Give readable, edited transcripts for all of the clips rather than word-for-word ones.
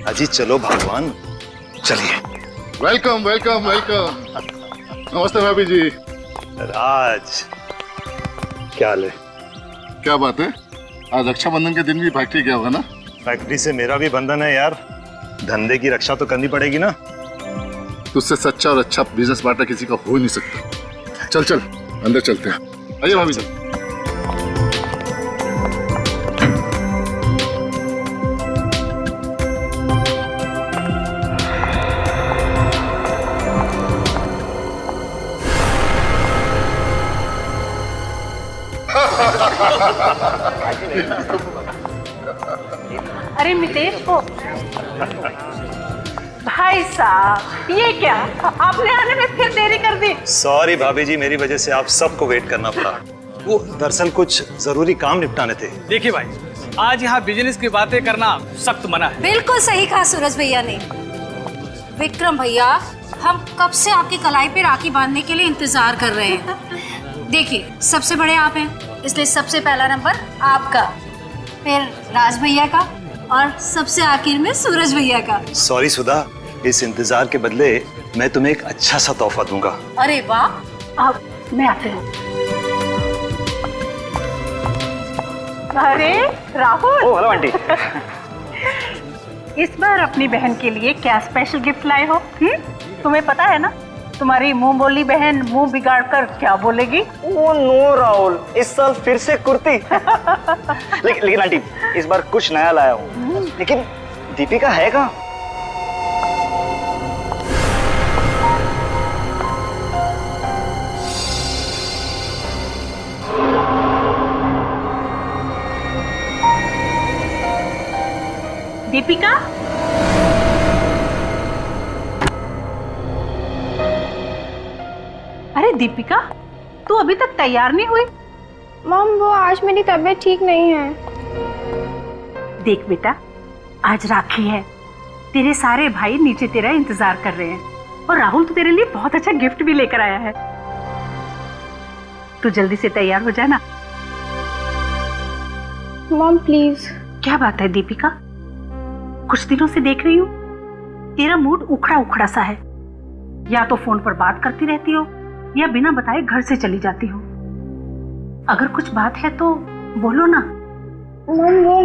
अजी चलो भगवान, चलिए। Welcome welcome welcome. नमस्ते भाभी जी। राज, क्या हाल है? क्या बात है, आज रक्षाबंधन के दिन भी फैक्ट्री गया होगा ना? फैक्ट्री से मेरा भी बंधन है यार, धंधे की रक्षा तो करनी पड़ेगी ना। तुझसे सच्चा और अच्छा बिजनेस पार्टनर किसी का हो ही नहीं सकता। चल चल अंदर चलते हैं। आइए भाभी जी। अरे मितेश को भाई साहब, ये क्या आपने आने में फिर देरी कर दी? सॉरी भाभी जी, मेरी वजह से आप सबको वेट करना पड़ा। वो दरअसल कुछ जरूरी काम निपटाने थे। देखिए भाई, आज यहाँ बिजनेस की बातें करना सख्त मना है। बिल्कुल सही कहा सूरज भैया ने। विक्रम भैया, हम कब से आपकी कलाई पे राखी बांधने के लिए इंतजार कर रहे हैं। देखिए, सबसे बड़े आप हैं, इसलिए सबसे पहला नंबर आपका, फिर राज भैया का और सबसे आखिर में सूरज भैया का। सॉरी सुधा, इस इंतजार के बदले मैं तुम्हें एक अच्छा सा तोहफा दूंगा। अरे वाह, अब मैं आती हूँ। अरे राहुल। ओ हेलो आंटी। इस बार अपनी बहन के लिए क्या स्पेशल गिफ्ट लाए हो? तुम्हें पता है ना, तुम्हारी मुंह बोली बहन मुंह बिगाड़ कर क्या बोलेगी? ओ नो राहुल, इस साल फिर से कुर्ती। लेकिन आंटी, इस बार कुछ नया लाया हूँ। लेकिन दीपिका है कहाँ? दीपिका? अरे दीपिका, तू अभी तक तैयार नहीं हुई? मॉम, वो आज मेरी तबीयत ठीक नहीं है। देख बेटा, आज राखी है, तेरे सारे भाई नीचे तेरा इंतजार कर रहे हैं और राहुल तो तेरे लिए बहुत अच्छा गिफ्ट भी लेकर आया है। तू जल्दी से तैयार हो जाना। Mom please. क्या बात है दीपिका, कुछ दिनों से देख रही हूँ तेरा मूड उखड़ा उखड़ा सा है। या तो फोन पर बात करती रहती हो या बिना बताए घर से चली जाती हो। अगर कुछ बात है तो बोलो ना। मॉम वो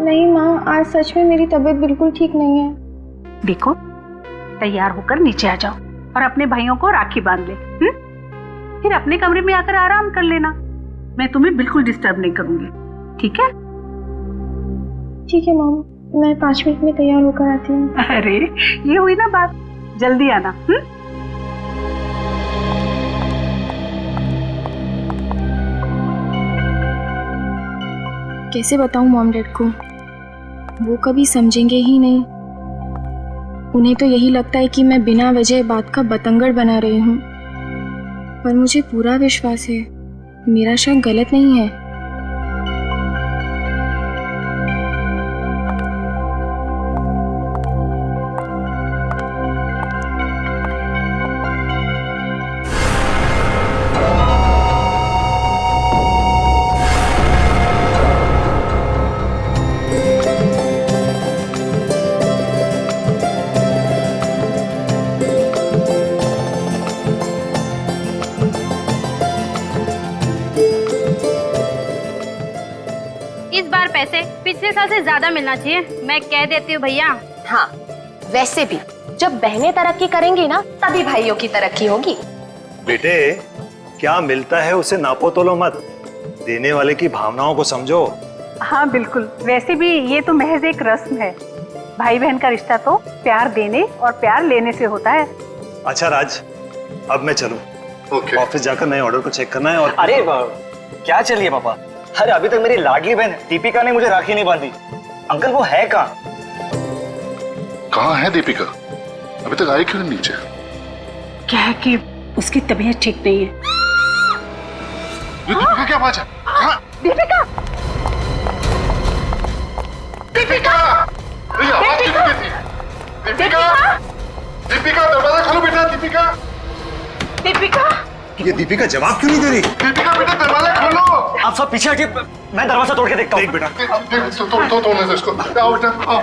नहीं माँ, आज सच में मेरी तबीयत बिल्कुल ठीक नहीं है। देखो, तैयार होकर नीचे आ जाओ और अपने भाइयों को राखी बांध ले। फिर अपने कमरे में आकर आराम कर लेना, मैं तुम्हें बिल्कुल डिस्टर्ब नहीं करूंगी, ठीक है? ठीक है मॉम, मैं 5 मिनट में तैयार होकर आती हूँ। अरे ये हुई ना बात, जल्दी आना। कैसे बताऊँ मॉम डैड को, वो कभी समझेंगे ही नहीं। उन्हें तो यही लगता है कि मैं बिना वजह बात का बतंगड़ बना रही हूँ, पर मुझे पूरा विश्वास है मेरा शक गलत नहीं है। इस बार पैसे पिछले साल से ज्यादा मिलना चाहिए, मैं कह देती हूँ भैया। हाँ, वैसे भी जब बहनें तरक्की करेंगी ना, तभी भाइयों की तरक्की होगी। बेटे, क्या मिलता है उसे नापो तोलो मत, देने वाले की भावनाओं को समझो। हाँ बिल्कुल, वैसे भी ये तो महज एक रस्म है। भाई बहन का रिश्ता तो प्यार देने और प्यार लेने से होता है। अच्छा राज, अब मैं चलूं। ओके। ऑफिस जाकर नए ऑर्डर को चेक करना है। और अरे क्या चलिए पापा, अरे अभी तक मेरी लाडली बहन दीपिका ने मुझे राखी नहीं बांधी। अंकल वो है कहाँ? कहाँ है दीपिका? अभी तक आई क्यों नहीं नीचे? क्या है कि उसकी तबीयत ठीक नहीं है। ये दीपिका क्या आवाज है? कहाँ? दीपिका! दीपिका! ये आवाज किसकी थी? दीपिका! दीपिका दरवाजा खोलो बेटा। दीपिका! दीपिका! ये दीपिका जवाब क्यों नहीं दे रही? दीपिका बेटा दरवाजा खोलो। आप सब पीछे हटिए, मैं दरवाजा तोड़ के देखता हूँ। देख बेटा, तोड़ने दो इसको। आओ बेटा, आओ।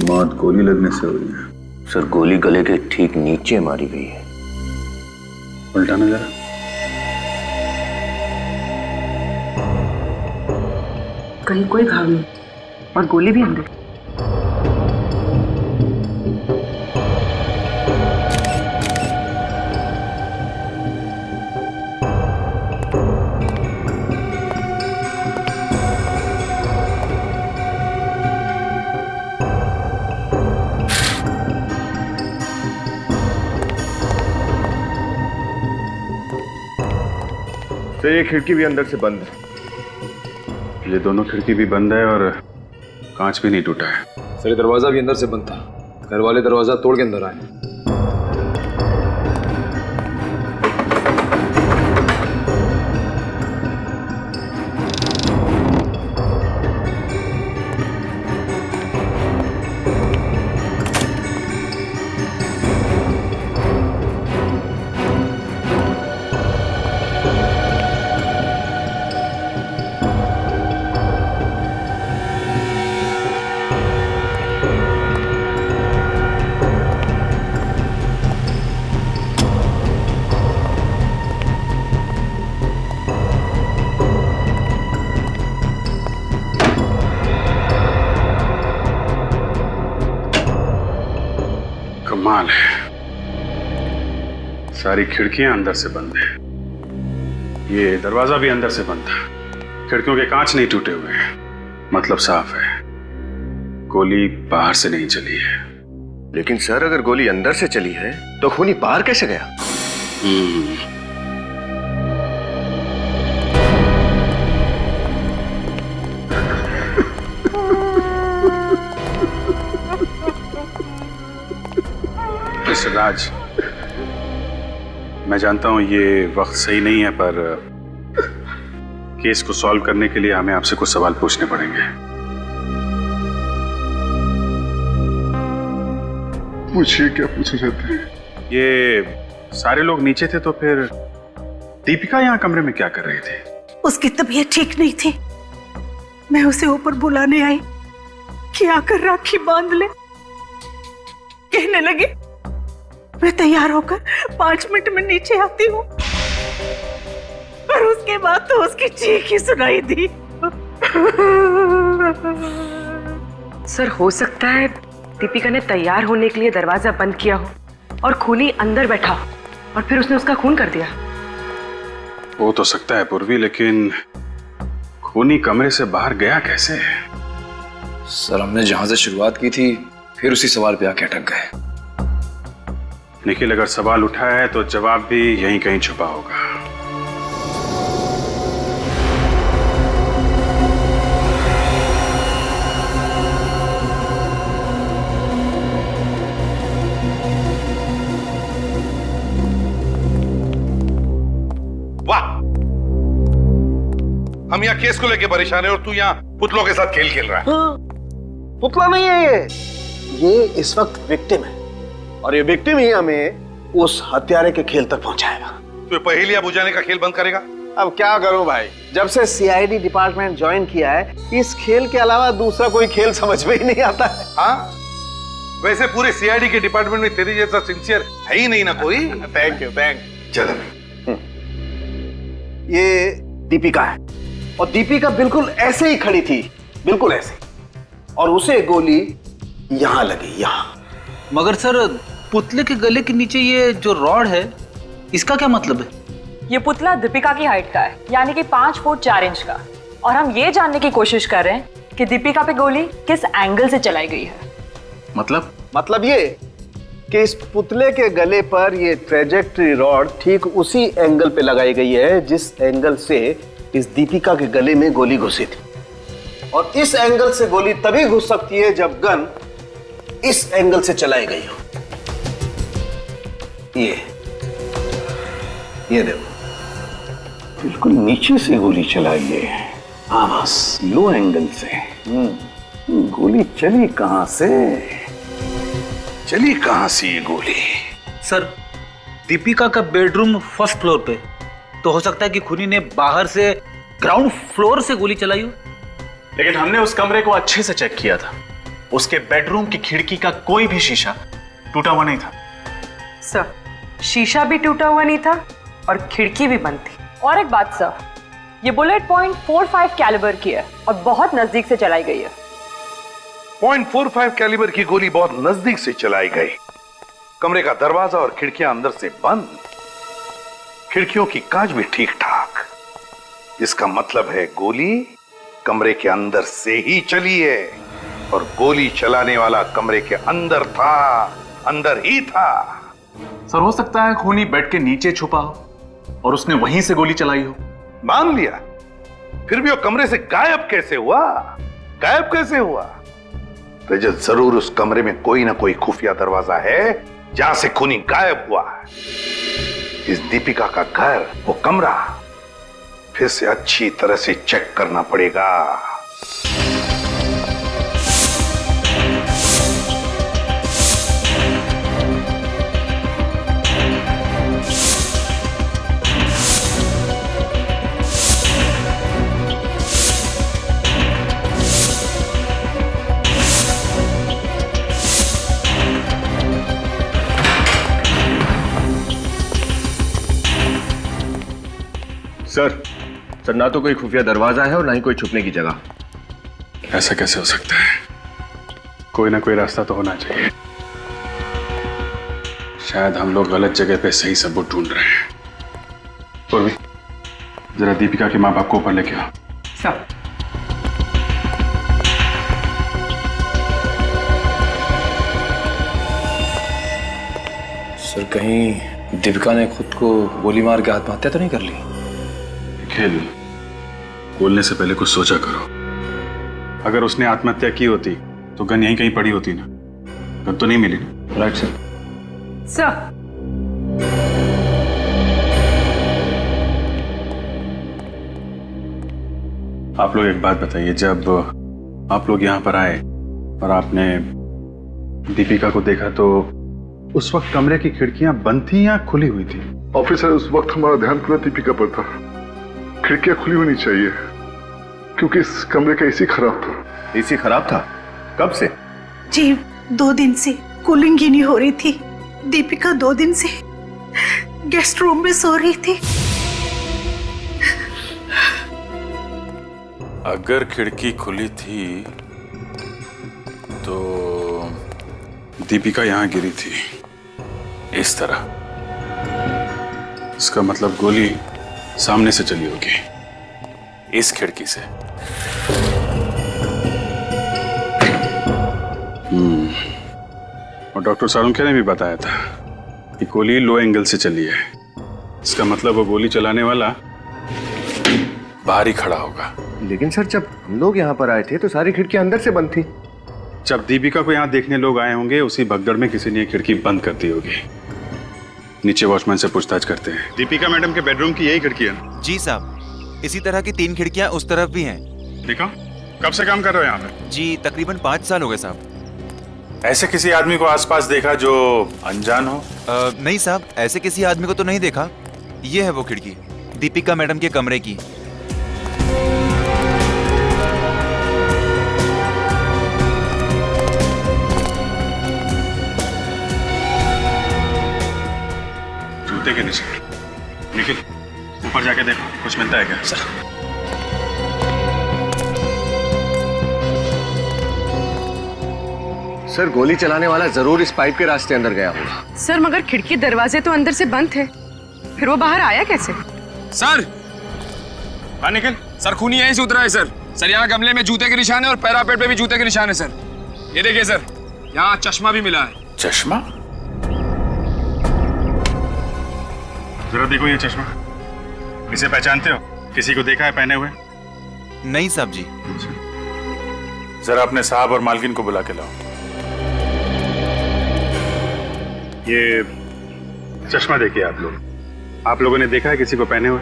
मौत गोली लगने से हुई है सर। गोली गले के ठीक नीचे मारी गई है। उल्टा नजर। कहीं कोई घाव नहीं और गोली भी अंदर। तो ये खिड़की भी अंदर से बंद है। ये दोनों खिड़की भी बंद है और कांच भी नहीं टूटा है। सर ये दरवाजा भी अंदर से बंद था। घर वाले दरवाजा तोड़ के अंदर आए। कमाल है, सारी खिड़कियां अंदर से बंद है। ये दरवाजा भी अंदर से बंद था। खिड़कियों के कांच नहीं टूटे हुए हैं, मतलब साफ है। गोली बाहर से नहीं चली है। लेकिन सर अगर गोली अंदर से चली है तो खूनी बाहर कैसे गया? मिस्टर राज, मैं जानता हूं ये वक्त सही नहीं है, पर केस को सॉल्व करने के लिए हमें आपसे कुछ सवाल पूछने पड़ेंगे। पूछिए, क्या पूछना चाहते हैं? ये सारे लोग नीचे थे तो फिर दीपिका यहाँ कमरे में क्या कर रही थी? उसकी तबीयत ठीक नहीं थी। मैं उसे ऊपर बुलाने आई कि आकर राखी बांध ले। कहने लगी मैं तैयार होकर 5 मिनट में नीचे आती हूँ, पर उसके बाद तो उसकी चीख ही सुनाई दी। सर हो सकता है दीपिका ने तैयार होने के लिए दरवाजा बंद किया हो और खूनी अंदर बैठा हो और फिर उसने उसका खून कर दिया। हो तो सकता है पूर्वी, लेकिन खूनी कमरे से बाहर गया कैसे? सर हमने जहां से शुरुआत की थी फिर उसी सवाल पे आके अटक गए। निखिल, अगर सवाल उठाया है तो जवाब भी यहीं कहीं छुपा होगा। वाह, हम यहाँ केस को लेके परेशान है और तू यहाँ पुतलों के साथ खेल रहा है। पुतला नहीं है ये इस वक्त विक्टिम है और ये विक्टिम ही हमें उस हत्यारे के खेल तक पहुंचाएगा। तो पहेलियां बुझाने का खेल बंद करेगा? अब क्या करूं भाई, जब से सीआईडी डिपार्टमेंट ज्वाइन किया है इस खेल के अलावा दूसरा कोई खेल समझ में ही नहीं आता है। हाँ, वैसे पूरे सीआईडी के डिपार्टमेंट में तेरे जैसा सिंसियर है ही नहीं ना कोई। Thank you. चलो, ये दीपिका है और दीपिका बिल्कुल ऐसे ही खड़ी थी, बिल्कुल ऐसे, और उसे गोली यहां लगी, यहां। मगर सर पुतले के गले के नीचे ये जो रॉड है इसका क्या मतलब है? ये पुतला दीपिका की हाइट का है, यानी कि 5 फुट 4 इंच का, और हम ये जानने की कोशिश कर रहे हैं कि दीपिका पे गोली किस एंगल से चलाई गई है। मतलब ये कि इस पुतले के गले पर ये ट्रेजेक्टरी रॉड ठीक उसी एंगल पे लगाई गई है जिस एंगल से इस दीपिका के गले में गोली घुसी थी, और इस एंगल से गोली तभी घुस सकती है जब गन इस एंगल से चलाई गई हो। ये देखो, बिल्कुल नीचे से गोली चलाई है। हाँ बस, लो एंगल से। गोली चली कहां से? चली कहां से ये गोली? सर, दीपिका का बेडरूम फर्स्ट फ्लोर पे, तो हो सकता है कि खूनी ने बाहर से ग्राउंड फ्लोर से गोली चलाई हो। लेकिन हमने उस कमरे को अच्छे से चेक किया था, उसके बेडरूम की खिड़की का कोई भी शीशा टूटा हुआ नहीं था। सर, शीशा भी टूटा हुआ नहीं था और खिड़की भी बंद थी। और एक बात सर, ये बुलेट .45 कैलिबर की है और बहुत नजदीक से चलाई गई है। .45 कैलिबर की गोली बहुत नजदीक से चलाई गई। कमरे का दरवाजा और खिड़कियां अंदर से बंद, खिड़कियों की कांच भी ठीक ठाक। इसका मतलब है गोली कमरे के अंदर से ही चली है और गोली चलाने वाला कमरे के अंदर था, अंदर ही था। सर, हो सकता है खूनी बेड के नीचे छुपा हो और उसने वहीं से गोली चलाई हो। मान लिया, फिर भी वो कमरे से गायब कैसे हुआ? गायब कैसे हुआ? रजत, जरूर उस कमरे में कोई ना कोई खुफिया दरवाजा है जहां से खूनी गायब हुआ। इस दीपिका का घर, वो कमरा फिर से अच्छी तरह से चेक करना पड़ेगा। सर, ना तो कोई खुफिया दरवाजा है और ना ही कोई छुपने की जगह। ऐसा कैसे हो सकता है? कोई ना कोई रास्ता तो होना चाहिए। शायद हम लोग गलत जगह पे सही सबूत ढूंढ रहे हैं। पूर्वी, जरा दीपिका के माँ बाप को ऊपर लेके आओ। सर, सर, कहीं दीपिका ने खुद को गोली मार के आत्महत्या तो नहीं कर ली? खेल, बोलने से पहले कुछ सोचा करो। अगर उसने आत्महत्या की होती तो गन यहीं कहीं पड़ी होती ना। गन तो नहीं मिली ना। Right sir. सर, आप लोग एक बात बताइए, जब आप लोग यहाँ पर आए और आपने दीपिका को देखा तो उस वक्त कमरे की खिड़कियां बंद थी या खुली हुई थी? ऑफिसर, उस वक्त हमारा ध्यान पूरा दीपिका पर था। खिड़कियां खुली होनी चाहिए क्योंकि इस कमरे का एसी खराब था। एसी खराब था? कब से? जी, 2 दिन से कूलिंग ही नहीं हो रही थी। दीपिका 2 दिन से गेस्ट रूम में सो रही थी। अगर खिड़की खुली थी तो दीपिका यहां गिरी थी इस तरह। इसका मतलब गोली सामने से चली होगी, इस खिड़की से। और डॉक्टर सारुंखे ने भी बताया था कि गोली लो एंगल से चली है। इसका मतलब वो गोली चलाने वाला बाहर ही खड़ा होगा। लेकिन सर, जब हम लोग यहाँ पर आए थे तो सारी खिड़कियां अंदर से बंद थी। जब दीपिका को यहाँ देखने लोग आए होंगे, उसी भगदड़ में किसी ने खिड़की बंद कर दी होगी। नीचे वॉचमैन से पूछताछ करते हैं। दीपिका मैडम के बेडरूम की यही खिड़की है? जी साहब, इसी तरह की 3 खिड़कियां उस तरफ भी हैं। देखो, कब से काम कर रहे हो यहाँ पे? जी, तकरीबन 5 साल हो गए साहब। ऐसे किसी आदमी को आसपास देखा जो अनजान हो? नहीं साहब, ऐसे किसी आदमी को तो नहीं देखा। ये है वो खिड़की, दीपिका मैडम के कमरे की। जूते के निशान। निखिल, ऊपर जाके देखो, कुछ मिलता है क्या? सर, सर, गोली चलाने वाला जरूर इस पाइप के रास्ते अंदर गया होगा। सर, मगर खिड़की दरवाजे तो अंदर से बंद थे, फिर वो बाहर आया कैसे? सर, हाँ निखिल। सर, खूनी यहीं से उतरा है सर। सर, यहाँ गमले में जूते के निशान है और पैरापेट पे भी जूते के निशान है सर। ये देखिए सर, यहाँ चश्मा भी मिला है। चश्मा? जरा देखो ये चश्मा। इसे पहचानते हो? किसी को देखा है पहने हुए? नहीं साहब जी। जरा अपने साहब और मालकिन को बुला के लाओ। ये चश्मा देखिए आप लोगों ने देखा है किसी को पहने हुए?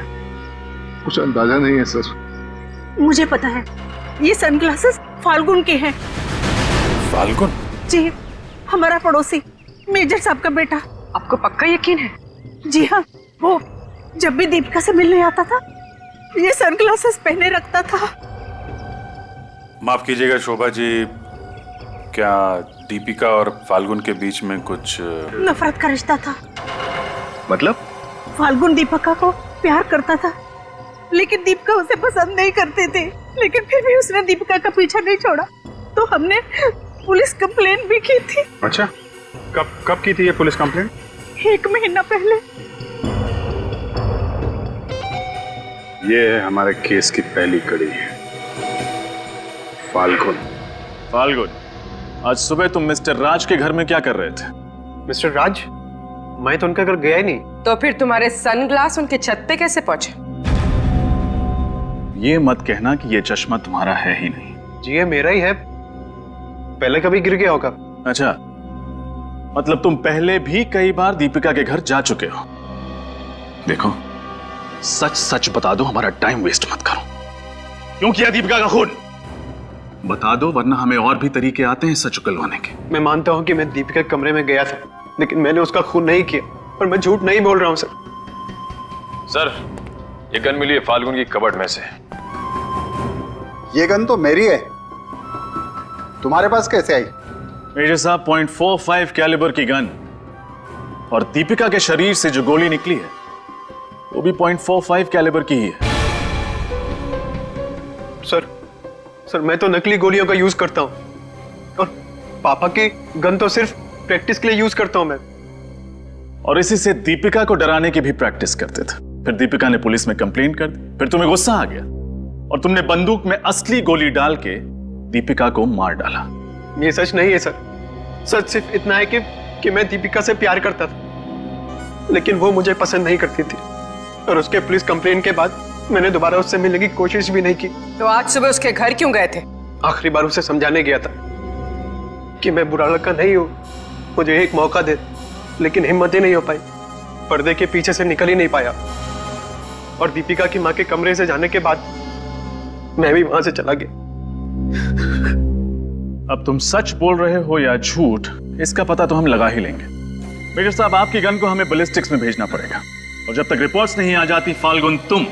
कुछ अंदाजा नहीं है सर। मुझे पता है, ये सनग्लासेस फाल्गुन के हैं। फाल्गुन? जी, हमारा पड़ोसी मेजर साहब का बेटा। आपको पक्का यकीन है? जी हाँ, वो जब भी दीपिका से मिलने आता था ये सनग्लासेस पहने रखता था। माफ कीजिएगा शोभा जी, क्या दीपिका और फाल्गुन के बीच में कुछ नफरत का रिश्ता था? मतलब? फाल्गुन दीपिका को प्यार करता था, लेकिन दीपिका उसे पसंद नहीं करते थे। लेकिन फिर भी उसने दीपिका का पीछा नहीं छोड़ा, तो हमने पुलिस कंप्लेंट भी की थी। अच्छा, कब की थी ये पुलिस कंप्लेंट? 1 महीना पहले। ये है हमारे केस की पहली कड़ी। फाल्गुन। फाल्गुन, आज सुबह तुम मिस्टर राज के घर में क्या कर रहे थे? मिस्टर राज? मैं तो उनके घर गया ही नहीं। तो फिर तुम्हारे सनग्लास उनके छत पे कैसे पहुंचे? ये मत कहना कि ये चश्मा तुम्हारा है ही नहीं। जी ये मेरा ही है, पहले कभी गिर गया होगा। अच्छा, मतलब तुम पहले भी कई बार दीपिका के घर जा चुके हो। देखो, सच सच बता दो, हमारा टाइम वेस्ट मत करो। क्यों किया दीपिका का खून? बता दो, वरना हमें और भी तरीके आते हैं सच उगलवाने के। मैं मानता हूं कि मैं दीपिका के कमरे में गया था, लेकिन मैंने उसका खून नहीं किया। और मैं झूठ नहीं बोल रहा हूं सर। सर, ये गन मिली है फाल्गुन की कबर्ड में से। ये गन तो मेरी है, तुम्हारे पास कैसे आई? मेजर साहब, .45 कैलिबर की गन और दीपिका के शरीर से जो गोली निकली है वो भी .45 कैलिबर की ही है। सर मैं तो नकली गोलियों का यूज करता हूं, और पापा की गन तो सिर्फ प्रैक्टिस के लिए यूज करता हूं मैं। और इसी से दीपिका को डराने की भी प्रैक्टिस करते थे। फिर दीपिका ने पुलिस में कंप्लेंट कर दी, फिर तुम्हें गुस्सा आ गया और तुमने बंदूक में असली गोली डाल के दीपिका को मार डाला। ये सच नहीं है सर। सच सिर्फ इतना है कि मैं दीपिका से प्यार करता था, लेकिन वो मुझे पसंद नहीं करती थी। और उसके पुलिस कंप्लेंट के बाद मैंने दोबारा उससे मिलने की कोशिश भी नहीं की। तो आज सुबह उसके घर क्यों गए थे? आखिरी बार उसे समझाने गया था कि मैं बुरा लड़का नहीं हूं, मुझे एक मौका दे, लेकिन हिम्मत ही नहीं हो पाई। पर्दे के पीछे से निकल ही नहीं पाया। और दीपिका की माँ के कमरे से जाने के बाद मैं भी वहां से चला गया। अब तुम सच बोल रहे हो या झूठ, इसका पता तो हम लगा ही लेंगे। मेजर साहब, आपकी गन को हमें बैलिस्टिक्स में भेजना पड़ेगा, और जब तक रिपोर्ट्स नहीं आ जाती फाल्गुन, तुम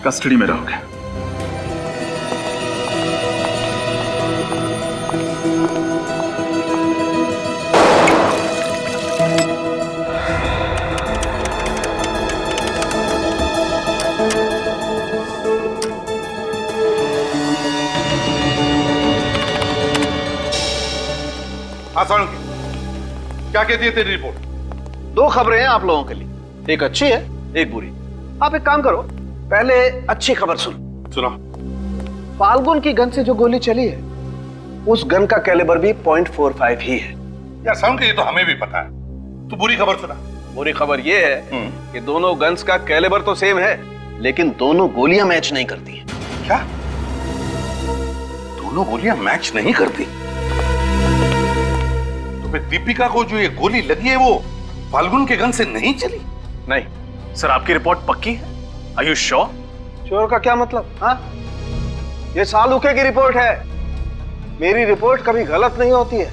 कस्टडी में रहोगे। क्या कहती है तेरी रिपोर्ट? 2 खबरें हैं आप लोगों के लिए, एक अच्छी है एक बुरी। आप एक काम करो, पहले अच्छी खबर सुनो। फाल्गुन की गन से जो गोली चली है उस गन का कैलिबर भी .45 ही है। यार साउंड, ये तो हमें भी पता है, तू बुरी खबर सुना। बुरी खबर ये है कि दोनों गन्स का कैलिबर तो सेम है, लेकिन दोनों गोलियां मैच नहीं करती हैं। क्या? दोनों गोलियां मैच नहीं करती? तो फिर दीपिका को जो ये गोली लगी है वो फाल्गुन के गन से नहीं चली? नहीं। सर, आपकी रिपोर्ट पक्की है? Are you sure? श्योर का क्या मतलब? हाँ, ये सालुके की रिपोर्ट है। मेरी रिपोर्ट कभी गलत नहीं होती है।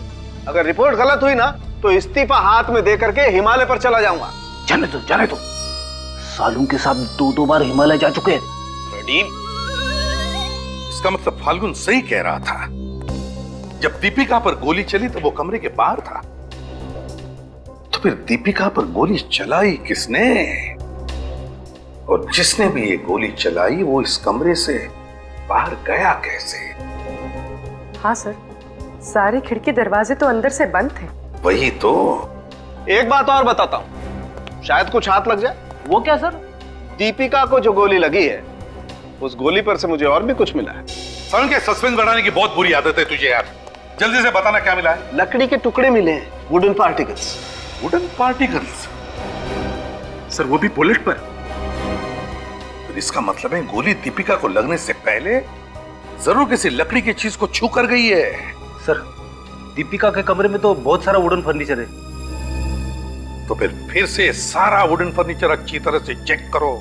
अगर रिपोर्ट गलत हुई ना तो इस्तीफा हाथ में दे करके हिमालय पर चला जाऊंगा। जाने दो। सालू के साथ 2 बार हिमालय जा चुके हैं। इसका मतलब फाल्गुन सही कह रहा था। जब दीपिका पर गोली चली तो वो कमरे के बाहर था, तो फिर दीपिका पर गोली चलाई किसने? और जिसने भी ये गोली चलाई वो इस कमरे से बाहर गया कैसे? हाँ सर, सारे खिड़की दरवाजे तो अंदर से बंद थे। वही तो। एक बात और बताता हूं, शायद कुछ हाथ लग जाए। वो क्या सर? दीपिका को जो गोली लगी है उस गोली पर से मुझे और भी कुछ मिला है। समझ के सस्पेंस बढ़ाने की बहुत बुरी आदत है तुझे यार। जल्दी से बताना क्या मिला है? लकड़ी के टुकड़े मिले हैं, wooden particles. Wooden particles? Sir, वो भी बुलेट पर? तो इसका मतलब है गोली दीपिका को लगने से पहले जरूर किसी लकड़ी की चीज को छू कर गई है। सर, दीपिका के कमरे में तो बहुत सारा वुडन फर्नीचर है। तो फिर से सारा वुडन फर्नीचर अच्छी तरह से चेक करो।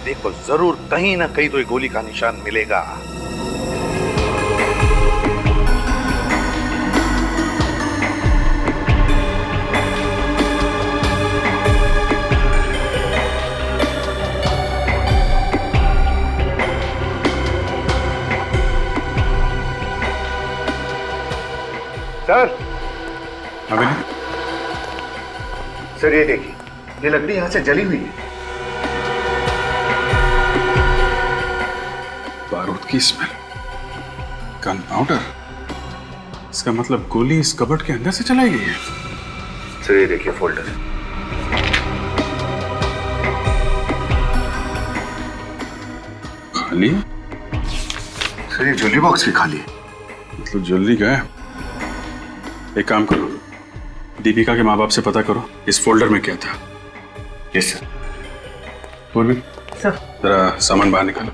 देखो जरूर कहीं ना कहीं तो ये गोली का निशान मिलेगा। सर अभी सर ये देखिए, ये लकड़ी यहां से जली हुई है। बारूद की स्मेल, गन पाउडर। इसका मतलब गोली इस कबर्ड के अंदर से चलाई गई है। सर ये देखिए फोल्डर, खाली है? सर ये ज्वेलरी बॉक्स भी खाली है। मतलब ज्वेलरी का है। एक काम करो, दीपिका के माँ बाप से पता करो इस फोल्डर में क्या था। Yes sir. पूर्वी सर, जरा सामान बाहर निकालो।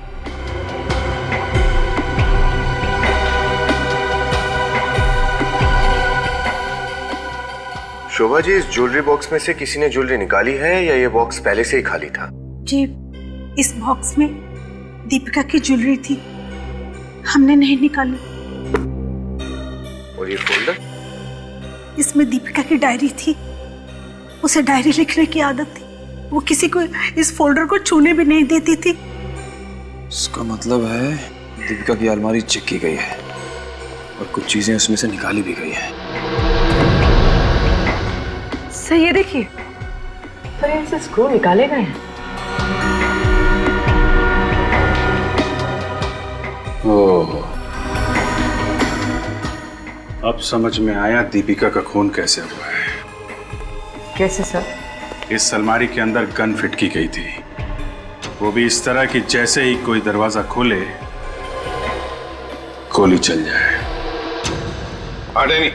शोभा जी, इस ज्वेलरी बॉक्स में से किसी ने ज्वेलरी निकाली है या ये बॉक्स पहले से ही खाली था? जी, इस बॉक्स में दीपिका की ज्वेलरी थी, हमने नहीं निकाली। और ये फोल्डर? इसमें दीपिका की डायरी थी, उसे डायरी लिखने की आदत थी, वो किसी को इस फोल्डर को छूने भी नहीं देती थी। इसका मतलब है दीपिका की अलमारी चेक की गई है और कुछ चीजें उसमें से निकाली भी गई है। सर ये देखिए, सर इनसे स्क्रू निकाले गए हैं। ओह, अब समझ में आया दीपिका का खून कैसे हुआ है। कैसे सर? इस अलमारी के अंदर गन फिट की गई थी, वो भी इस तरह कि जैसे ही कोई दरवाजा खोले गोली चल जाए। अरे नहीं,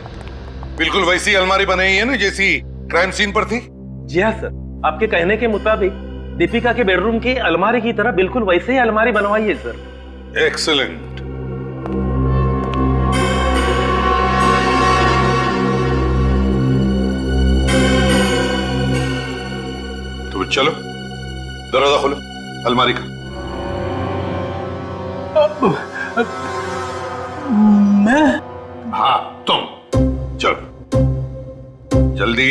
बिल्कुल वैसी अलमारी बनाई है ना जैसी क्राइम सीन पर थी। जी हाँ सर, आपके कहने के मुताबिक दीपिका के बेडरूम की अलमारी की तरह बिल्कुल वैसे ही अलमारी बनवाई है सर। एक्सीलेंट। तो चलो दरवाजा खोलो अलमारी का। मैं? हाँ तुम, चलो जल्दी।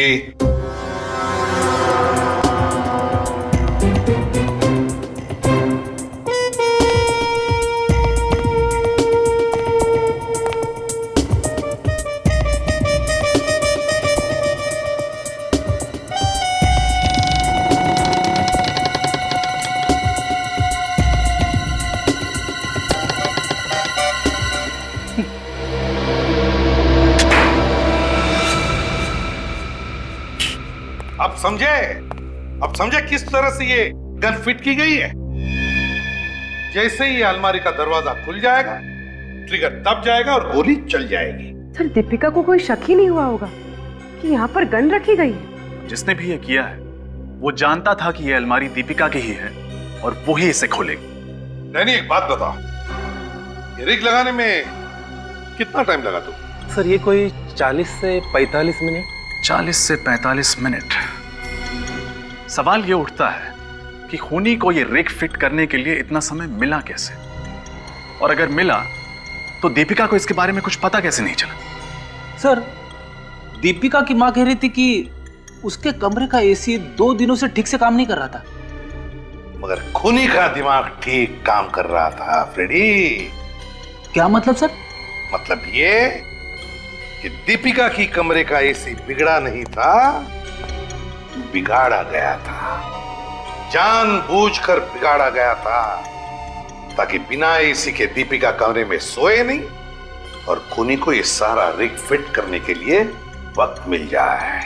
अब समझे किस तरह से ये गन फिट की गई है। जैसे ही अलमारी का दरवाजा खुल जाएगा, ट्रिगर दब जाएगा और गोली चल जाएगी। सर दीपिका को कोई शक ही नहीं हुआ होगा कि यहाँ पर गन रखी गई है। जिसने भी ये किया है वो जानता था कि ये अलमारी दीपिका की ही है और वो ही इसे खोलेगी। नहीं, एक बात बताओ, ये रिग लगाने में कितना टाइम लगा तुम? सर ये कोई 40 से 45 मिनट। 40 से 45 मिनट। सवाल ये उठता है कि खूनी को ये रिग फिट करने के लिए इतना समय मिला कैसे, और अगर मिला तो दीपिका को इसके बारे में कुछ पता कैसे नहीं चला? सर, दीपिका की मां कह रही थी कि उसके कमरे का एसी 2 दिनों से ठीक से काम नहीं कर रहा था। मगर खूनी का दिमाग ठीक काम कर रहा था फ्रेडी। क्या मतलब सर? मतलब ये कि दीपिका की कमरे का एसी बिगड़ा नहीं था, बिगाड़ा गया था, जानबूझकर बिगाड़ा गया था, ताकि बिना एसी के दीपिका कमरे में सोए नहीं और खूनी को ये सारा रिग फिट करने के लिए वक्त मिल जाए।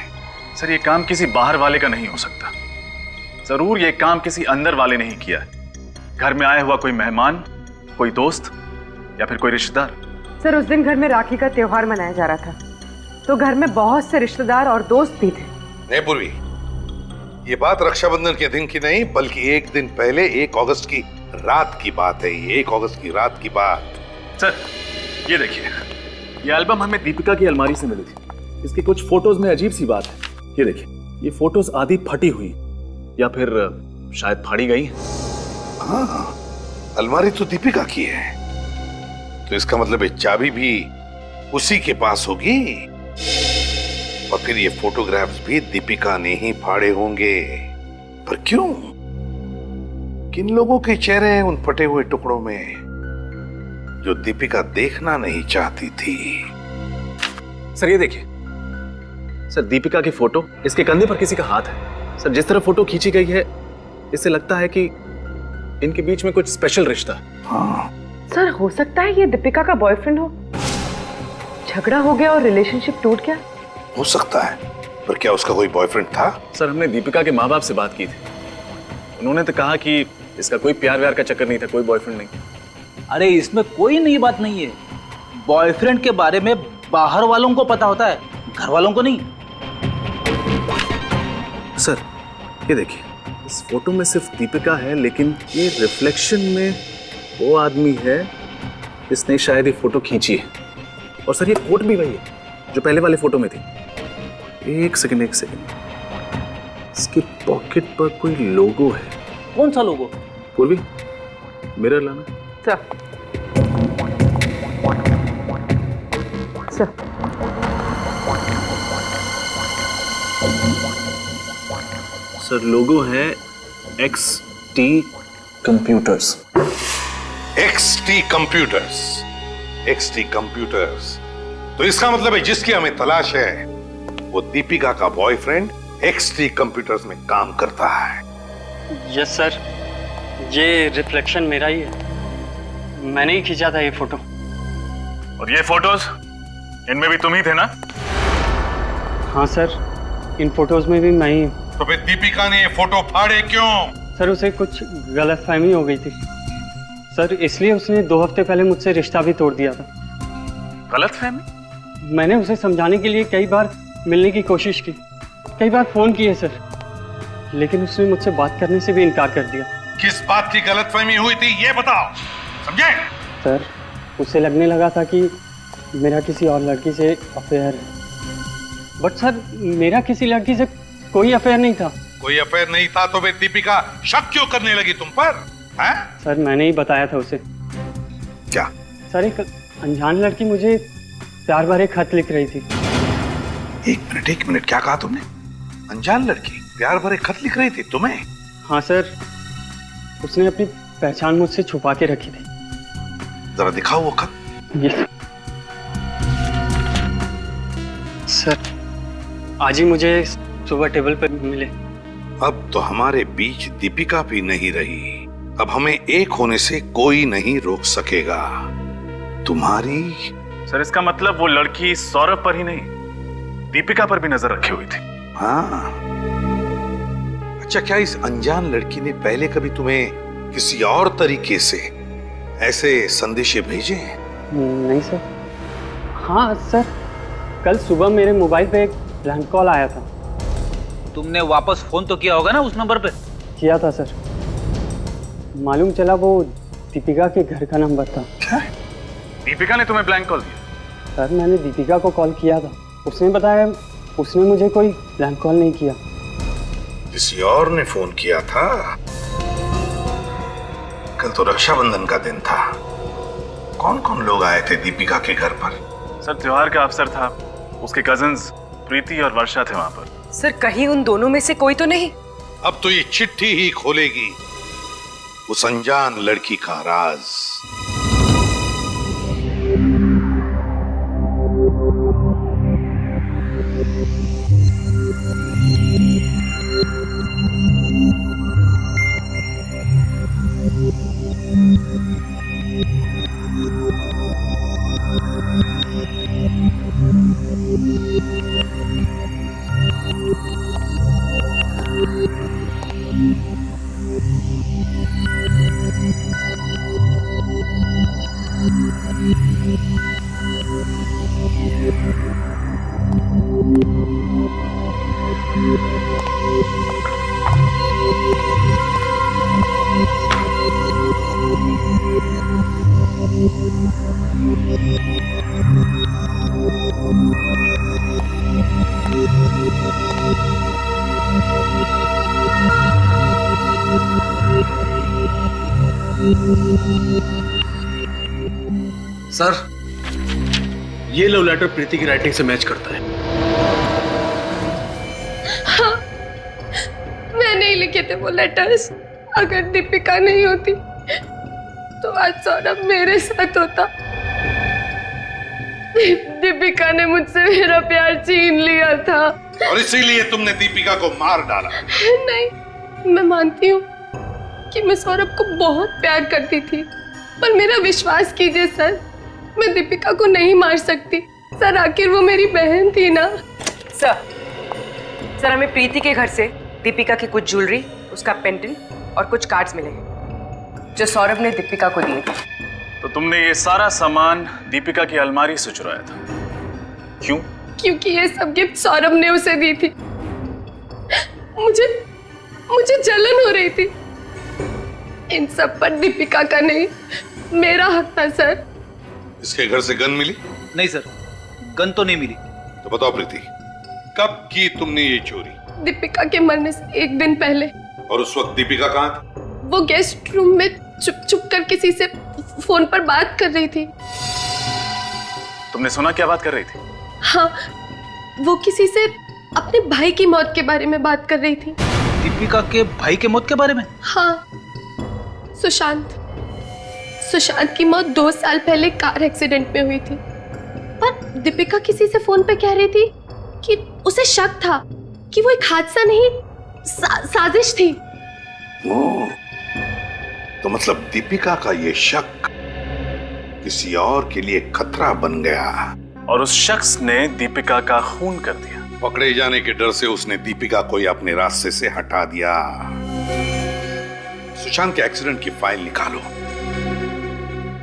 सर ये काम किसी बाहर वाले का नहीं हो सकता। जरूर ये काम किसी अंदर वाले ने ही किया है। घर में आया हुआ कोई मेहमान, कोई दोस्त या फिर कोई रिश्तेदार। सर उस दिन घर में राखी का त्योहार मनाया जा रहा था, तो घर में बहुत से रिश्तेदार और दोस्त भी थे। नहीं पूर्वी, ये बात रक्षाबंधन के दिन की नहीं बल्कि एक दिन पहले 1 अगस्त की रात की बात है। ये 1 अगस्त की रात की बात। सर ये देखिए, ये एल्बम हमें दीपिका की अलमारी से मिली थी। इसकी कुछ फोटोज में अजीब सी बात है। ये देखिए, ये फोटोज आधी फटी हुई या फिर शायद फाड़ी गई। हाँ, अलमारी तो दीपिका की है, तो इसका मतलब ये चाबी भी उसी के पास होगी और फिर ये फोटोग्राफ्स भी दीपिका ने ही फाड़े होंगे। पर क्यों? किन लोगों के चेहरे हैं उन फटे हुए टुकड़ों में जो दीपिका देखना नहीं चाहती थी? सर ये देखिए सर, दीपिका की फोटो, इसके कंधे पर किसी का हाथ है। सर जिस तरह फोटो खींची गई है इससे लगता है कि इनके बीच में कुछ स्पेशल रिश्ता है। हाँ। सर हो सकता है ये दीपिका का बॉयफ्रेंड हो, झगड़ा हो गया और रिलेशनशिप टूट गया। हो सकता है, पर क्या उसका कोई बॉयफ्रेंड था? सर हमने दीपिका के माँ बाप से बात की थी, उन्होंने तो कहा कि इसका कोई प्यार व्यार का चक्कर नहीं था, कोई बॉयफ्रेंड नहीं। अरे इसमें कोई नई बात नहीं है। बॉयफ्रेंड के बारे में बाहर वालों को पता होता है, घर वालों को नहीं। सर ये देखिए, इस फोटो में सिर्फ दीपिका है, लेकिन ये रिफ्लेक्शन में वो आदमी है जिसने शायद ये फोटो खींची है। और सर ये कोट भी वही है जो पहले वाले फोटो में थी। एक सेकंड, इसकी पॉकेट पर कोई लोगो है। कौन सा लोगो? पूर्वी मिरर लाना। सर लोगो है XT computers. XT computers, XT computers. तो इसका मतलब है जिसकी हमें तलाश है वो दीपिका का बॉयफ्रेंड XT कंप्यूटर्स में काम करता है। यस सर, ये रिफ्लेक्शन मेरा ही है, मैंने ही खींचा था ये फोटो। और ये फोटोज, इनमें भी तुम ही थे ना? हाँ सर, इन फोटोज में भी मैं ही। तो फिर दीपिका ने ये फोटो फाड़े क्यों? सर उसे कुछ गलतफहमी हो गई थी सर, इसलिए उसने 2 हफ्ते पहले मुझसे रिश्ता भी तोड़ दिया था। गलतफहमी? मैंने उसे समझाने के लिए कई बार मिलने की कोशिश की, कई बार फोन किए सर, लेकिन उसने मुझसे बात करने से भी इनकार कर दिया। किस बात की गलतफहमी हुई थी ये बताओ, समझे? सर उसे लगने लगा था कि मेरा किसी और लड़की से अफेयर है, बट सर मेरा किसी लड़की से कोई अफेयर नहीं था। कोई अफेयर नहीं था तो फिर दीपिका शक क्यों करने लगी तुम पर? हैं? सर मैंने ही बताया था उसे। क्या? सर एक अनजान लड़की मुझे प्यार भरे खत लिख रही थी। एक मिनट, क्या कहा तुमने? अनजान लड़की प्यार भरे खत लिख रही थी तुम्हें? हाँ सर, उसने अपनी पहचान मुझसे छुपा के रखी थी। जरा दिखाओ वो खत। यस सर, आज ही मुझे सुबह टेबल पर मिले। अब तो हमारे बीच दीपिका भी नहीं रही, अब हमें एक होने से कोई नहीं रोक सकेगा। तुम्हारी? सर इसका मतलब वो लड़की सौरभ पर ही नहीं, दीपिका पर भी नजर रखी हुई थी। हाँ। अच्छा, क्या इस अनजान लड़की ने पहले कभी तुम्हें किसी और तरीके से ऐसे संदेशे भेजे? नहीं सर। हाँ सर, कल सुबह मेरे मोबाइल पे एक ब्लैंक कॉल आया था। तुमने वापस फोन तो किया होगा ना उस नंबर पे? किया था सर, मालूम चला वो दीपिका के घर का नंबर था। दीपिका ने तुम्हें ब्लैंक कॉल दिया? सर मैंने दीपिका को कॉल किया था, उसने बताया उसने मुझे कोई ब्लैंक कॉल नहीं किया। किसी और ने फोन किया था? कल तो रक्षाबंधन का दिन था, कौन कौन लोग आए थे दीपिका के घर पर? सर त्योहार का अवसर था, उसके कजिन्स प्रीति और वर्षा थे वहां पर। सर कहीं उन दोनों में से कोई तो नहीं? अब तो ये चिट्ठी ही खोलेगी उस अनजान लड़की का राज। सर, ये लव लेटर प्रीति की राइटिंग से मैच करता है। हाँ, मैं नहीं लिखे थे वो लेटर्स। अगर दीपिका नहीं होती तो आज सौरभ मेरे साथ होता। दीपिका ने मुझसे मेरा प्यार छीन लिया था और इसीलिए तुमने दीपिका को मार डाला। नहीं, मैं मानती हूँ कि मैं सौरभ को बहुत प्यार करती थी, पर मेरा विश्वास कीजिए सर, मैं दीपिका को नहीं मार सकती। सर, आखिर वो मेरी बहन थी ना। सर, हमें प्रीति के घर से दीपिका की कुछ ज्वेलरी, उसका पेंडेंट और कुछ कार्ड्स मिले जो सौरभ ने दीपिका को दिए थे। तो तुमने ये सारा सामान दीपिका की अलमारी से चुराया था, क्यों? क्योंकि ये सब गिफ्ट सौरभ ने उसे दी थी। मुझे जलन हो रही थी। इन सब पर दीपिका का नहीं, मेरा हक था सर। इसके घर से गन मिली? नहीं सर, गन तो नहीं मिली। तो बताओ प्रीति, कब की तुमने ये चोरी? दीपिका के मरने से एक दिन पहले। और उस वक्त दीपिका कहाँ थी? वो गेस्ट रूम में चुप कर किसी से फोन पर बात कर रही थी। तुमने सुना क्या बात कर रही थी? हाँ, वो किसी से अपने भाई की मौत के बारे में बात कर रही थी। दीपिका के भाई के मौत के बारे में? हाँ, सुशांत की मौत 2 साल पहले कार एक्सीडेंट में हुई थी। पर दीपिका किसी से फोन पे कह रही थी कि उसे शक था कि वो एक हादसा नहीं, साजिश थी। तो मतलब दीपिका का ये शक किसी और के लिए खतरा बन गया और उस शख्स ने दीपिका का खून कर दिया। पकड़े जाने के डर से उसने दीपिका को अपने रास्ते से हटा दिया। सुशांत के एक्सीडेंट की फाइल निकालो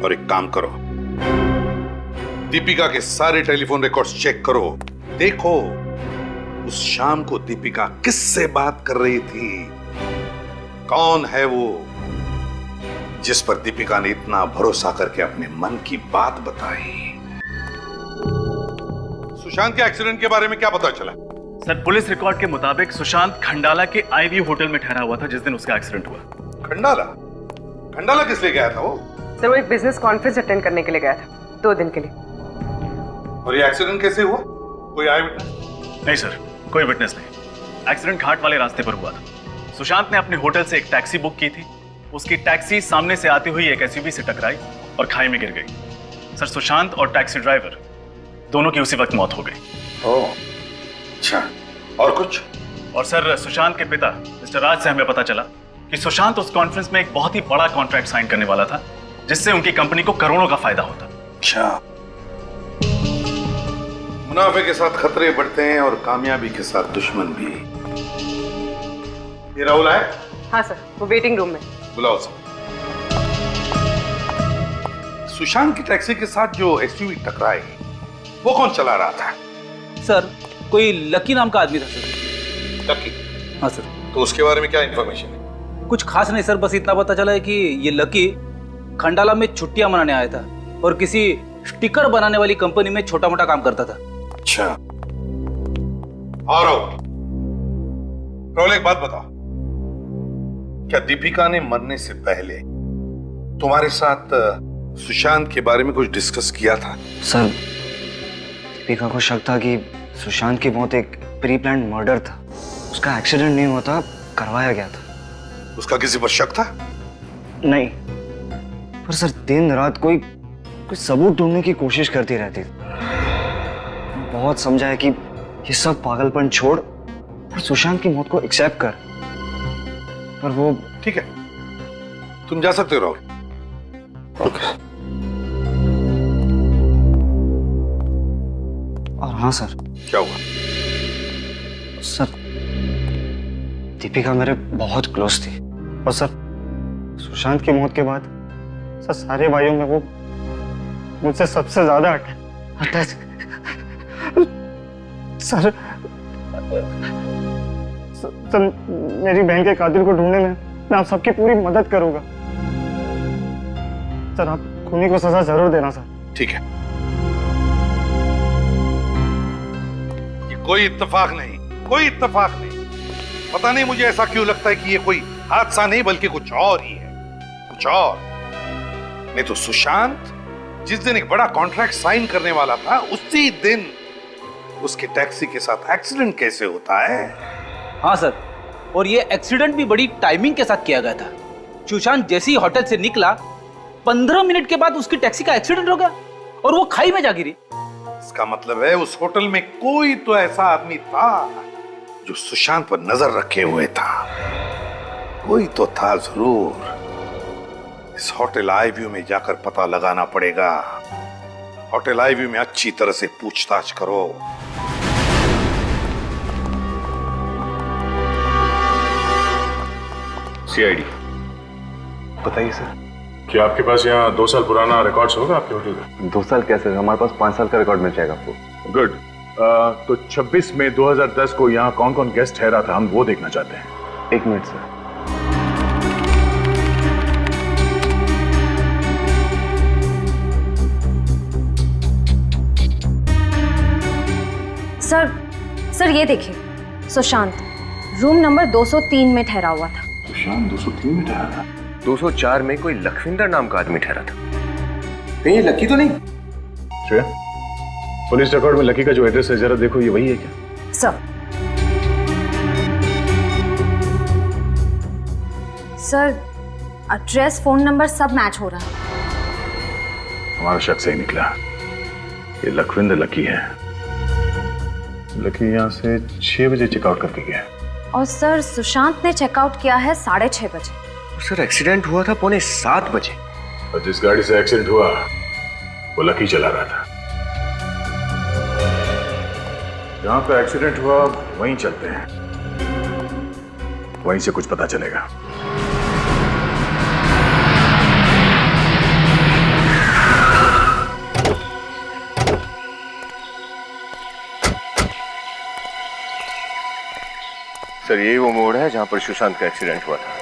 और एक काम करो, दीपिका के सारे टेलीफोन रिकॉर्ड्स चेक करो। देखो उस शाम को दीपिका किससे बात कर रही थी, कौन है वो जिस पर दीपिका ने इतना भरोसा करके अपने मन की बात बताई। सुशांत के एक्सीडेंट के बारे में क्या पता चला? सर, पुलिस रिकॉर्ड के मुताबिक सुशांत खंडाला के आईवी होटल में ठहरा हुआ था जिस दिन उसका एक्सीडेंट हुआ। खंडाला किस लिए गया था वो? सर, वो एक बिजनेस कॉन्फ्रेंस अटेंड करने के लिए गया था 2 दिन के लिए। और ये एक्सीडेंट कैसे हुआ? कोई आई विटनेस? नहीं सर, कोई विटनेस नहीं। एक्सीडेंट घाट वाले रास्ते पर हुआ था। सुशांत ने अपने होटल से एक टैक्सी बुक की थी। उसकी टैक्सी सामने से आती हुई एक एसयूवी से टकराई और खाई में गिर गई। सर, सुशांत और टैक्सी ड्राइवर दोनों की उसी वक्त मौत हो गई। ओह, अच्छा। और कुछ? और सर, सुशांत के पिता मिस्टर राज से हमें पता चला कि सुशांत उस कॉन्फ्रेंस में एक बहुत ही बड़ा कॉन्ट्रैक्ट साइन करने वाला था जिससे उनकी कंपनी को करोड़ों का फायदा होता। अच्छा, मुनाफे के साथ खतरे बढ़ते हैं और कामयाबी के साथ दुश्मन भी। ये राहुल है? हाँ सर, वो वेटिंग रूम में। बुलाओ सर। सुशांत की टैक्सी के साथ जो एसयूवी टकराई वो कौन चला रहा था? सर, कोई लकी नाम का आदमी था सर। लकी? हाँ सर। तो उसके बारे में क्या इंफॉर्मेशन है? कुछ खास नहीं सर, बस इतना पता चला है कि ये लकी खंडाला में छुट्टियां मनाने आया था और किसी स्टिकर बनाने वाली कंपनी में छोटा मोटा काम करता था। अच्छा। और राहुल, एक बात बताओ, क्या दीपिका ने मरने से पहले तुम्हारे साथ सुशांत के बारे में कुछ डिस्कस किया था? सर, दीपिका को शक था कि सुशांत की मौत एक प्री प्लान्ड मर्डर था। उसका एक्सीडेंट नहीं हुआ था, करवाया गया था। उसका किसी पर शक था? नहीं, पर सर दिन रात कोई सबूत ढूंढने की कोशिश करती रहती थी। बहुत समझाया कि ये सब पागलपन छोड़ और सुशांत की मौत को एक्सेप्ट कर, पर वो। ठीक है, तुम जा सकते हो राहुल। ओके। और हाँ सर। क्या हुआ? सर, दीपिका मेरे बहुत क्लोज थी और सर सुशांत की मौत के बाद सर सारे भाइयों में वो मुझसे सबसे ज्यादा अटैच। सर, मेरी बहन के कातिल को ढूंढने में मैं आप सबकी पूरी मदद करूंगा। सर, आप खूनी को सजा जरूर देना सर। ठीक है। ये कोई इत्तेफाक नहीं, कोई इत्तेफाक नहीं। पता नहीं मुझे ऐसा क्यों लगता है कि ये कोई हादसा नहीं बल्कि कुछ और ही है, कुछ और। नहीं तो सुशांत जिस दिन एक बड़ा कॉन्ट्रैक्ट साइन करने वाला था उसी दिन उसके टैक्सी के साथ एक्सीडेंट कैसे होता है? हाँ सर, और ये एक्सीडेंट भी बड़ी टाइमिंग के साथ किया गया था। सुशांत जैसे ही होटल से निकला 15 मिनट के बाद उसकी टैक्सी का एक्सीडेंट हो गया और वो खाई में जा गिरी। इसका मतलब है उस होटल में कोई तो ऐसा आदमी था जो सुशांत पर नजर रखे हुए था। कोई तो था जरूर। इस होटल आईव्यू में जाकर पता लगाना पड़ेगा। होटल आईव्यू में अच्छी तरह से पूछताछ करो। सीआईडी, बताइए सर। क्या आपके पास यहाँ 2 साल पुराना रिकॉर्ड्स होगा आपके होटल का? 2 साल कैसे? हमारे पास 5 साल का रिकॉर्ड मिल जाएगा आपको। गुड। तो 26 मई 2010 को यहाँ कौन कौन गेस्ट ठहरा था, हम वो देखना चाहते हैं। 1 मिनट सर। सर ये देखिए, सुशांत रूम नंबर 203 में ठहरा हुआ था। सुशांत 203 में ठहरा था? 204 में कोई लखविंदर नाम का आदमी ठहरा था। कहीं ये लकी तो नहीं? श्रेया, पुलिस रिकॉर्ड में लकी का जो एड्रेस है जरा देखो, ये वही है क्या? सर एड्रेस, फोन नंबर सब मैच हो रहा है। हमारा शक सही निकला, ये लखविंदर लकी है। लकी यहाँ से 6 बजे चेकआउट करके गया। और सर सुशांत ने चेकआउट किया है 6:30 बजे। सर एक्सीडेंट हुआ था 6:45 बजे। और जिस गाड़ी से एक्सीडेंट हुआ वो लकी चला रहा था। जहां पे एक्सीडेंट हुआ वहीं चलते हैं, वहीं से कुछ पता चलेगा। सर ये वो मोड़ है जहां पर सुशांत का एक्सीडेंट हुआ था।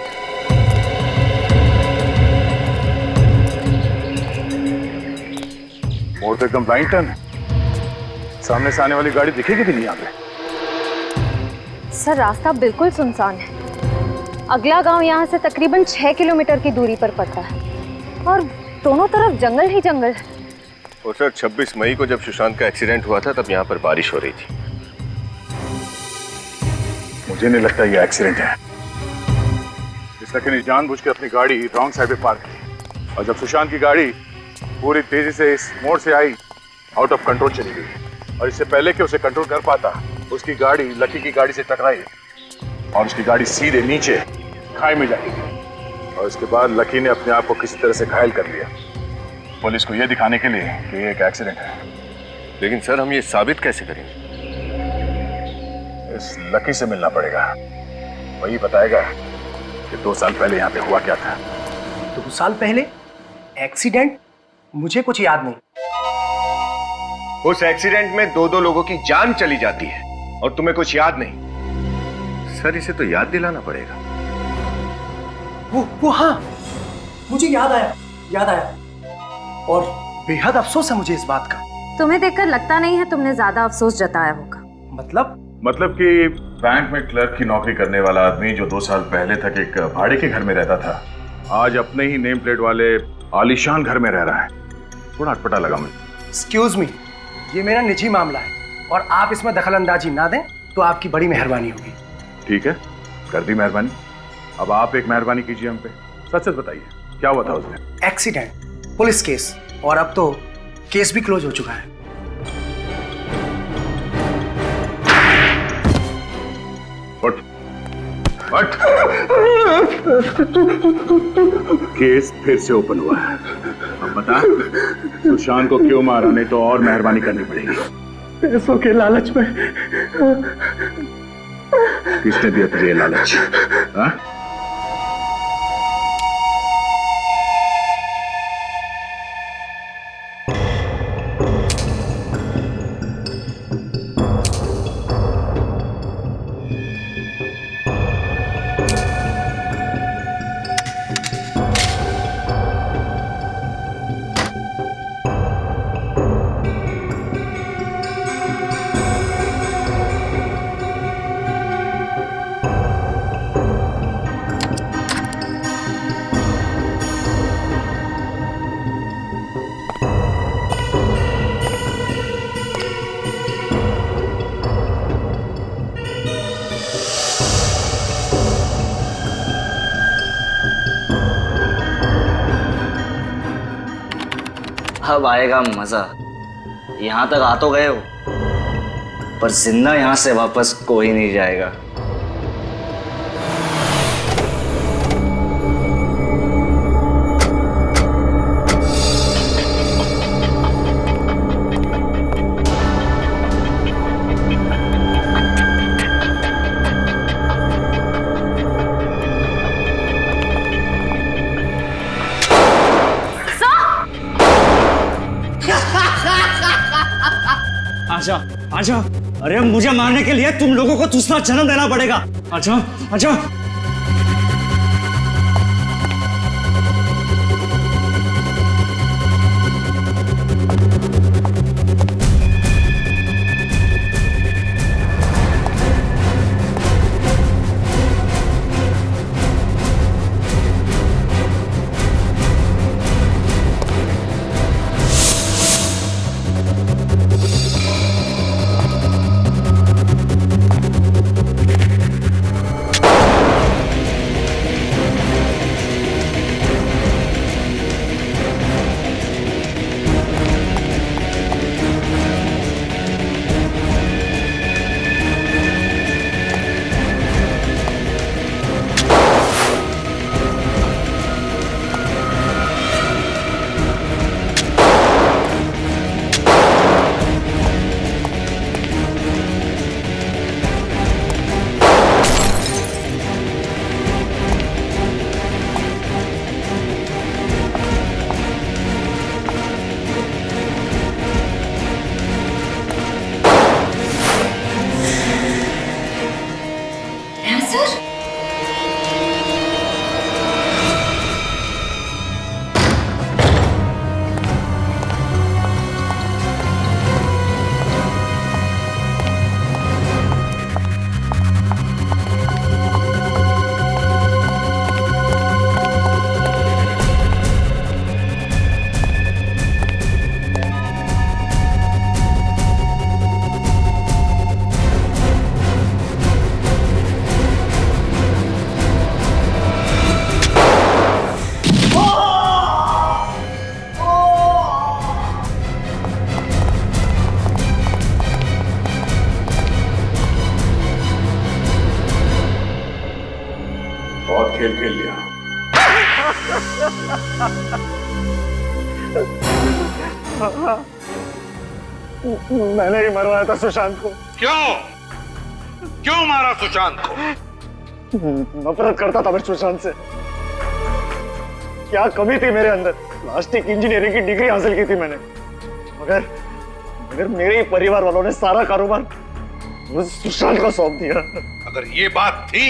मोड़ पे एकदम ब्लाइंड टर्न, सामने से आने वाली गाड़ी दिखेगी भी नहीं यहाँ पे। सर रास्ता बिल्कुल सुनसान है। अगला गांव यहाँ से तकरीबन 6 किलोमीटर की दूरी पर पड़ता है और दोनों तरफ जंगल ही जंगल है। और सर 26 मई को जब सुशांत का एक्सीडेंट हुआ था तब यहाँ पर बारिश हो रही थी। मुझे नहीं लगता ये एक्सीडेंट है। इस लकी ने जानबूझ के अपनी गाड़ी रॉन्ग साइड पे पार्क की और जब सुशांत की गाड़ी पूरी तेजी से इस मोड़ से आई, आउट ऑफ कंट्रोल चली गई और इससे पहले कि उसे कंट्रोल कर पाता उसकी गाड़ी लकी की गाड़ी से टकराई और उसकी गाड़ी सीधे नीचे खाई में जाती गई और उसके बाद लकी ने अपने आप को किसी तरह से घायल कर लिया, पुलिस को यह दिखाने के लिए कि ये एक एक्सीडेंट है। लेकिन सर हम ये साबित कैसे करेंगे? इस लकी से मिलना पड़ेगा, वही बताएगा कि 2 साल पहले यहाँ पे हुआ क्या था। 2 साल पहले एक्सीडेंट? मुझे कुछ याद नहीं। उस एक्सीडेंट में 2 लोगों की जान चली जाती है और तुम्हें कुछ याद नहीं। सर इसे तो याद दिलाना पड़ेगा। वो हाँ, मुझे याद आया और बेहद अफसोस है मुझे इस बात का। तुम्हें देखकर लगता नहीं है तुमने ज्यादा अफसोस जताया होगा। मतलब कि बैंक में क्लर्क की नौकरी करने वाला आदमी जो 2 साल पहले तक एक भाड़े के घर में रहता था, आज अपने ही नेम प्लेट वाले आलीशान घर में रह रहा है। थोड़ा अटपटा लगा मुझे। एक्सक्यूज मी, ये मेरा निजी मामला है और आप इसमें दखलंदाजी ना दें तो आपकी बड़ी मेहरबानी होगी। ठीक है, कर दी मेहरबानी। अब आप एक मेहरबानी कीजिए हम पे। सच सच बताइए क्या हुआ था उस दिन? एक्सीडेंट, पुलिस केस और अब तो केस भी क्लोज हो चुका है। बट केस फिर से ओपन हुआ है। अब बता सुशांत को क्यों मारा, नहीं तो और मेहरबानी करनी पड़ेगी। पैसों के लालच में। किसने दिया तुझे ये लालच? हाँ? अब आएगा मजा। यहाँ तक आ तो गए हो, पर जिंदा यहाँ से वापस कोई नहीं जाएगा। आजा आजा, अरे मुझे मारने के लिए तुम लोगों को दूसरा जन्म देना पड़ेगा। आजा आजा। खेल खेल लिया। मैंने ही मरवाया था सुशांत को। क्यों? क्यों मारा सुशांत को? नफरत करता था मैं सुशांत से। क्या कमी थी मेरे अंदर? प्लास्टिक इंजीनियरिंग की डिग्री हासिल की थी मैंने, मगर मेरे ही परिवार वालों ने सारा कारोबार सुशांत को सौंप दिया। अगर ये बात थी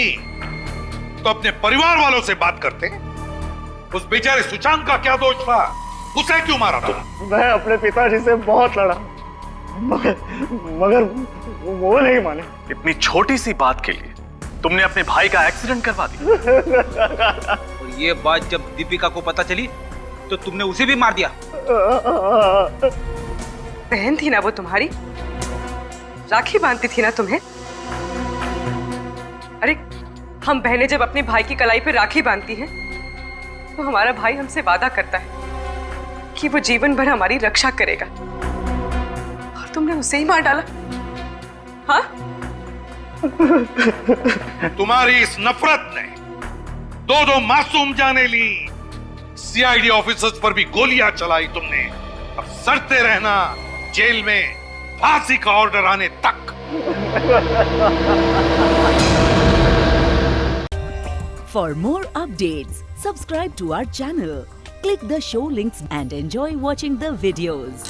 तो अपने परिवार वालों से बात करते। उस बेचारे सुशांत का क्या दोष था? उसे क्यों मारा था? मैं अपने पिताजी से बहुत लड़ा, मगर वो नहीं माने। इतनी छोटी सी बात के लिए तुमने अपने भाई का एक्सीडेंट करवा दिया। और ये बात जब दीपिका को पता चली तो तुमने उसे भी मार दिया। बहन थी ना वो तुम्हारी, राखी बांधती थी ना तुम्हें। अरे हम बहनें जब अपने भाई की कलाई पे राखी बांधती हैं तो हमारा भाई हमसे वादा करता है कि वो जीवन भर हमारी रक्षा करेगा, और तुमने उसे ही मार डाला। हाँ? तुम्हारी इस नफरत ने दो मासूम जाने ली। सीआईडी ऑफिसर्स पर भी गोलियां चलाई तुमने। अब सड़ते रहना जेल में फांसी का ऑर्डर आने तक। For more updates, subscribe to our channel, click the show links and enjoy watching the videos.